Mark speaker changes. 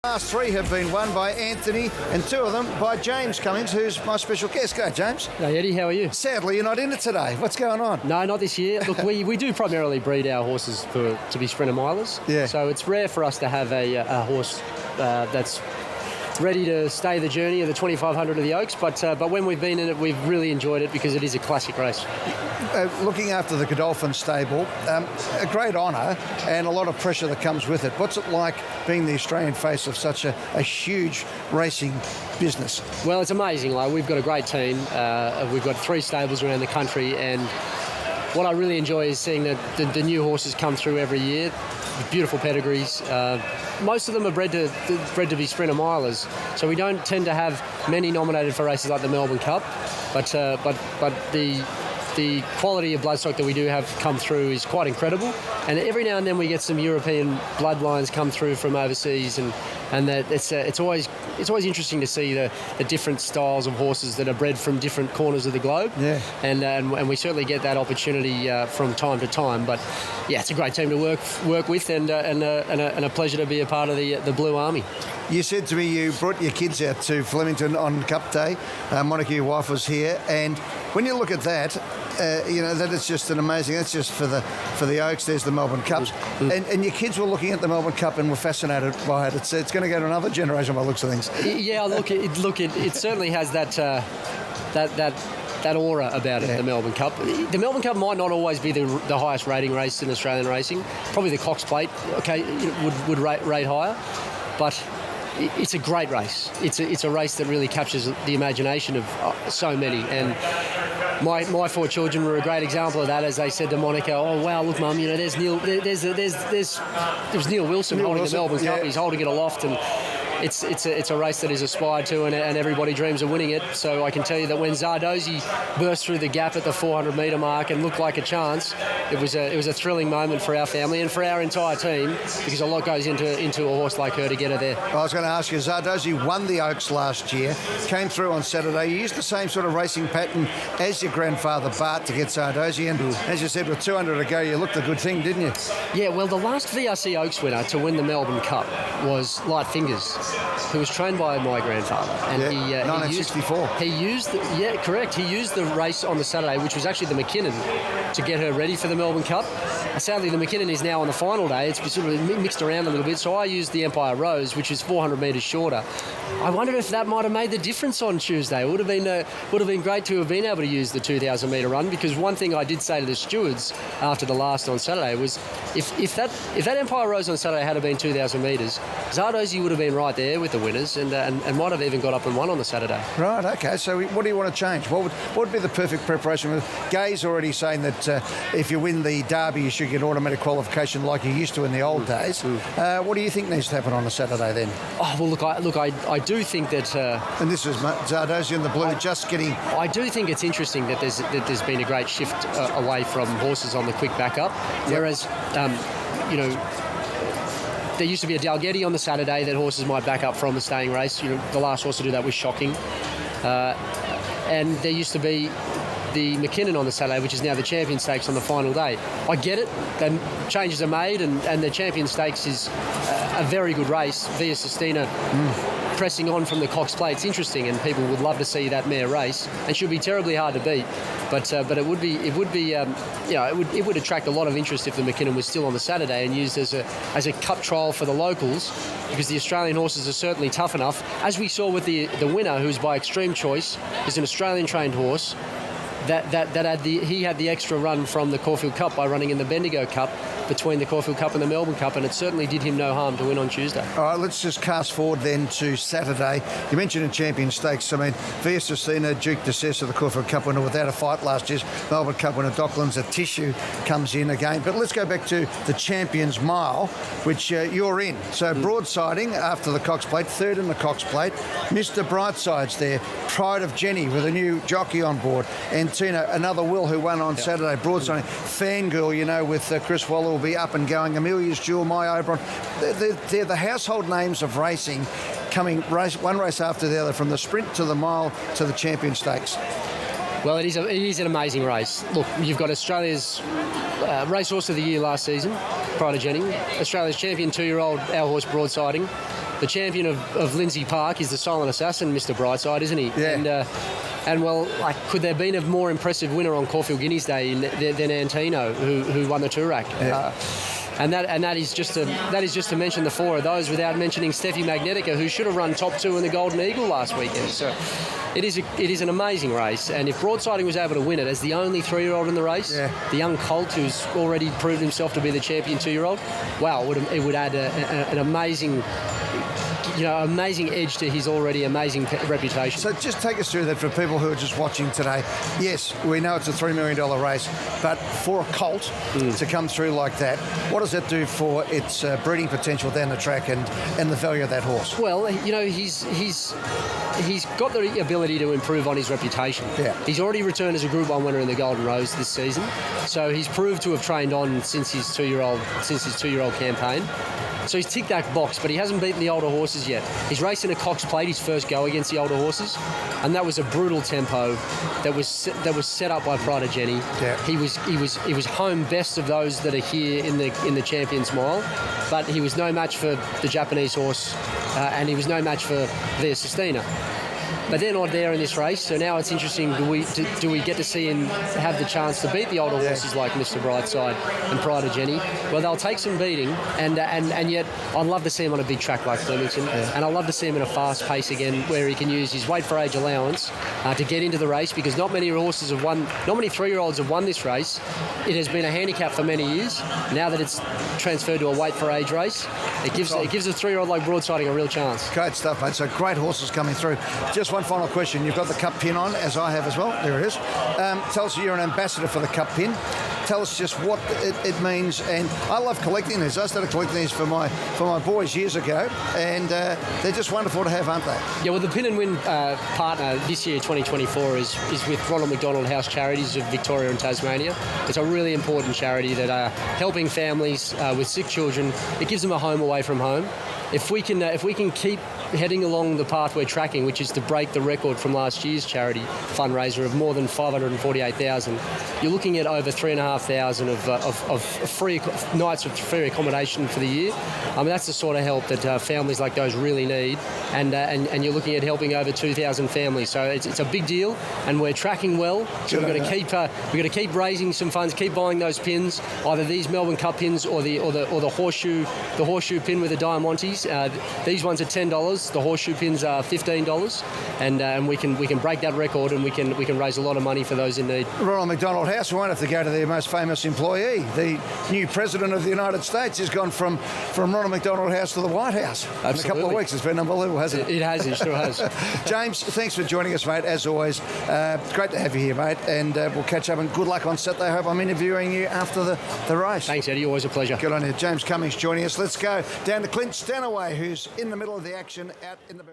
Speaker 1: Last three have been won by Anthony and two of them by James Cummings, who's my special guest. Go, James.
Speaker 2: Hey, Eddie, how are you?
Speaker 1: Sadly, you're not in it today. What's going on?
Speaker 2: No, not this year. Look, we do primarily breed our horses to be sprinter milers.
Speaker 1: Yeah.
Speaker 2: So it's rare for us to have a horse that's ready to stay the journey of the 2500 of the Oaks, but when we've been in it, we've really enjoyed it because it is a classic race.
Speaker 1: Looking after the Godolphin stable, a great honour and a lot of pressure that comes with it. What's it like being the Australian face of such a huge racing business?
Speaker 2: Well, it's amazing. Like, we've got a great team. We've got 3 stables around the country, and what I really enjoy is seeing the new horses come through every year with beautiful pedigrees. Most of them are bred to be sprinter milers, so we don't tend to have many nominated for races like the Melbourne Cup, but the quality of bloodstock that we do have come through is quite incredible, and every now and then we get some European bloodlines come through from overseas, and that it's always interesting to see the different styles of horses that are bred from different corners of the globe.
Speaker 1: Yeah.
Speaker 2: And we certainly get that opportunity from time to time. But yeah, it's a great team to work with, and a pleasure to be a part of the Blue Army.
Speaker 1: You said to me you brought your kids out to Flemington on Cup Day. Monica, your wife, was here, and when you look at that, that is just an amazing. That's just for the Oaks. There's the Melbourne Cups, and your kids were looking at the Melbourne Cup and were fascinated by it. It's going to go to another generation by the looks of things.
Speaker 2: Yeah, look, it certainly has that aura about it. Yeah. The Melbourne Cup. The Melbourne Cup might not always be the highest rating race in Australian racing. Probably the Cox Plate, would rate higher, but it's a great race. It's a race that really captures the imagination of so many, and my 4 children were a great example of that. As they said to Monica, "Oh wow, look, Mum, there's Neil. There's Neil Wilson holding the Melbourne Cup. He's holding it aloft, and it's a race that is aspired to, and everybody dreams of winning it." So I can tell you that when Zardozi burst through the gap at the 400 metre mark and looked like a chance, it was a thrilling moment for our family and for our entire team, because a lot goes into a horse like her to get her there.
Speaker 1: I was going to ask you, Zardozi won the Oaks last year, came through on Saturday. You used the same sort of racing pattern as your grandfather Bart to get Zardozi, and as you said, with 200 to go, you looked a good thing, didn't you?
Speaker 2: Yeah, well, the last VRC Oaks winner to win the Melbourne Cup was Light Fingers, who was trained by my grandfather, and
Speaker 1: 1964.
Speaker 2: He used the race on the Saturday, which was actually the McKinnon, to get her ready for the Melbourne Cup. Sadly, the McKinnon is now on the final day. It's sort of mixed around a little bit, so I used the Empire Rose, which is 400 metres shorter. I wondered if that might have made the difference on Tuesday. It would have been great to have been able to use the 2,000 metre run, because one thing I did say to the stewards after the last on Saturday was, if that Empire Rose on Saturday had been 2,000 metres, Zardozi would have been right there with the winners, and might have even got up and won on the Saturday.
Speaker 1: Right, okay. So what do you want to change? What would be the perfect preparation? Gay's already saying that if you win the Derby, you should get automatic qualification like you used to in the old days. What do you think needs to happen on a Saturday then?
Speaker 2: Oh, well, I do think that...
Speaker 1: and this is Zardozi in the blue just getting...
Speaker 2: I do think it's interesting that there's been a great shift away from horses on the quick backup, whereas, there used to be a Dalgety on the Saturday that horses might back up from the staying race. The last horse to do that was Shocking. And there used to be the McKinnon on the Saturday, which is now the Champion Stakes on the final day. I get it. The changes are made, and the Champion Stakes is a very good race. Via Sistina pressing on from the Cox Plate. It's interesting, and people would love to see that mare race, and she'll be terribly hard to beat. But it would attract a lot of interest if the McKinnon was still on the Saturday and used as a cup trial for the locals, because the Australian horses are certainly tough enough, as we saw with the winner, who's by Extreme Choice, is an Australian trained horse. He had the extra run from the Caulfield Cup by running in the Bendigo Cup between the Caulfield Cup and the Melbourne Cup, and it certainly did him no harm to win on Tuesday.
Speaker 1: All right, let's just cast forward then to Saturday. You mentioned in Champion Stakes, Via Sistina, Duke de Sessa, the Caulfield Cup winner without a fight last year's Melbourne Cup winner, Docklands, a tissue comes in again. But let's go back to the Champions Mile, which you're in. So broadsiding after the Cox Plate, third in the Cox Plate. Mr. Brightside's there, Pride of Jenny with a new jockey on board, and Tina, another Will who won on Saturday, broadsiding. Fangirl, with Chris Waller will be up and going. Amelia's Jewel, My Oberon. They're the household names of racing, coming one race after the other, from the sprint to the mile to the Champion Stakes.
Speaker 2: Well, it is an amazing race. Look, you've got Australia's racehorse of the year last season, Pride of Jenny. Australia's champion 2-year-old, our horse Broadsiding. The champion of Lindsay Park is the silent assassin, Mr. Brightside, isn't he?
Speaker 1: Yeah.
Speaker 2: And well, could there have been a more impressive winner on Caulfield Guineas Day than Antino, who won the Toorak?
Speaker 1: Yeah.
Speaker 2: And that is just to mention the four of those, without mentioning Steffi Magnetica, who should have run top 2 in the Golden Eagle last weekend. So it is an amazing race, and if Broadsiding was able to win it as the only 3-year-old in the race, the young colt who's already proved himself to be the champion 2-year-old, wow, it would add an amazing edge to his already amazing reputation.
Speaker 1: So just take us through that for people who are just watching today. Yes, we know it's a $3 million race, but for a colt to come through like that, what does that do for its breeding potential down the track and the value of that horse?
Speaker 2: Well, he's got the ability to improve on his reputation.
Speaker 1: Yeah.
Speaker 2: He's already returned as a Group 1 winner in the Golden Rose this season, so he's proved to have trained on since his 2-year-old campaign. So he's ticked that box, but he hasn't beaten the older horses yet. He's racing a Cox Plate, his first go against the older horses, and that was a brutal tempo that was set up by Pride of Jenny.
Speaker 1: Yeah.
Speaker 2: He was home best of those that are here in the Champions Mile, but he was no match for the Japanese horse, and he was no match for Via Sistina. But they're not there in this race, so now it's interesting. Do we get to see him have the chance to beat the older horses like Mr. Brightside and Pride of Jenny? Well, they'll take some beating, and yet I'd love to see him on a big track like Flemington, and I'd love to see him in a fast pace again, where he can use his weight for age allowance to get into the race, because not many 3-year-olds have won this race. It has been a handicap for many years. Now that it's transferred to a weight for age race, it gives a 3-year-old like Broadsiding a real chance.
Speaker 1: Great stuff, mate. So great horses coming through. Just one final question. You've got the Cup pin on, as I have as well. There it is. Tell us you're an ambassador for the Cup pin. Tell us just what it means. And I love collecting these. I started collecting these for my boys years ago, and they're just wonderful to have, aren't they?
Speaker 2: Yeah, well, the Pin and Win partner this year, 2024, is with Ronald McDonald House Charities of Victoria and Tasmania. It's a really important charity that are helping families with sick children. It gives them a home away from home. If we can keep heading along the path we're tracking, which is to break the record from last year's charity fundraiser of more than 548,000, you're looking at over 3,500 of free nights of free accommodation for the year. I mean, that's the sort of help that families like those really need, and you're looking at helping over 2,000 families. So it's a big deal, and we're tracking well. So we've got to keep raising some funds, keep buying those pins, either these Melbourne Cup pins or the horseshoe pin with the Diamantes. These ones are $10. The horseshoe pins are $15, and we can break that record, and we can raise a lot of money for those in need.
Speaker 1: Ronald McDonald House, we won't have to go to their most famous employee. The new president of the United States has gone from Ronald McDonald House to the White House.
Speaker 2: Absolutely.
Speaker 1: In a couple of weeks. It's been unbelievable, hasn't it?
Speaker 2: It has, it sure has.
Speaker 1: James, thanks for joining us, mate, as always. It's great to have you here, mate, and we'll catch up, and good luck on Saturday. I hope I'm interviewing you after the race.
Speaker 2: Thanks, Eddie. Always a pleasure.
Speaker 1: Good on you. James Cummings joining us. Let's go down to Clint Stanaway, who's in the middle of the action out in the...